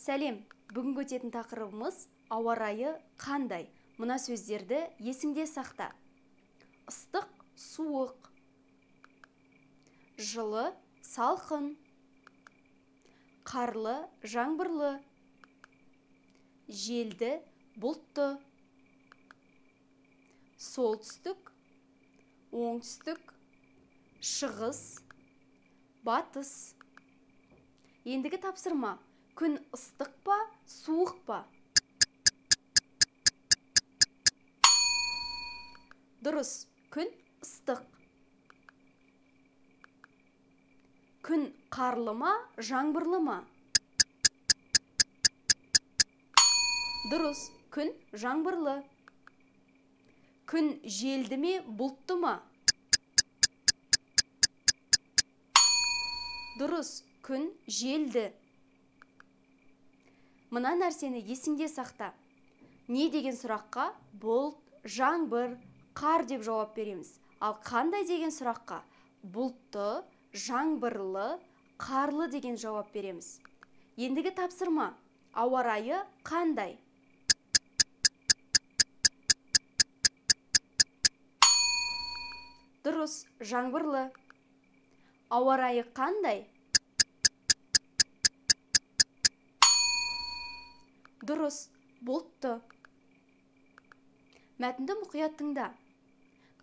Сәлем, бүгінгі өтетін тақырыбымыз ауа райы қандай? Мына сөздерді есіңде сақта. Ыстық, суық. Жылы, салқын. Қарлы, жаңбырлы. Желді, бұлтты. Солтүстік, оңтүстік, шығыс, батыс. Ендігі тапсырма. Күн ыстық па, суық па? Дұрыс, күн ыстық. Күн қарлы ма, жаңбырлы ма? Дұрыс, күн жаңбырлы. Күн желді ме, бұлтты ма? Дұрыс, күн желді. Мына нәрсені есіңде сақта. Не деген сұраққа бұлт, жаңбыр, қар деп жауап береміз. Ал қандай деген сұраққа бұлтты, жаңбырлы, қарлы деген жауап береміз. Ендігі тапсырма. Ауа райы қандай? Дұрыс, жаңбырлы. Ауа райы қандай? Дұрыс, бұлтты. Мәтінді мұқият тыңда.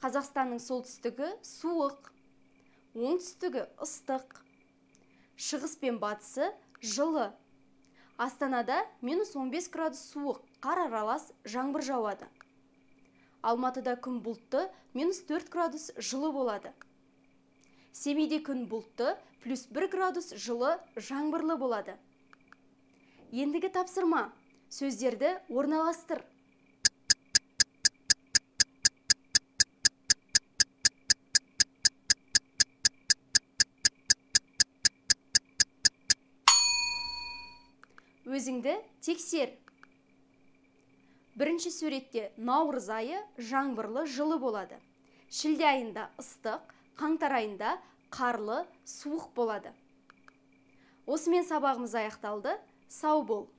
Қазақстанның солтүстігі суық, оңтүстігі ыстық, шығыс пен батысы жылы. Астанада -15 градус суық, қар аралас жаңбыр жауады. Алматыда күн бұлтты, -4 градус жылы болады. Семейде күн бұлтты, +1 градус жылы жаңбырлы болады. Ендігі тапсырма. Сөздерді орналастыр. Өзіңді тексер. Бірінші суретте наурыз айы жаңбырлы жылы болады. Шілде айында ыстық, қаңтар айында қарлы, суық болады. Осымен сабағымыз аяқталды. Сау бол.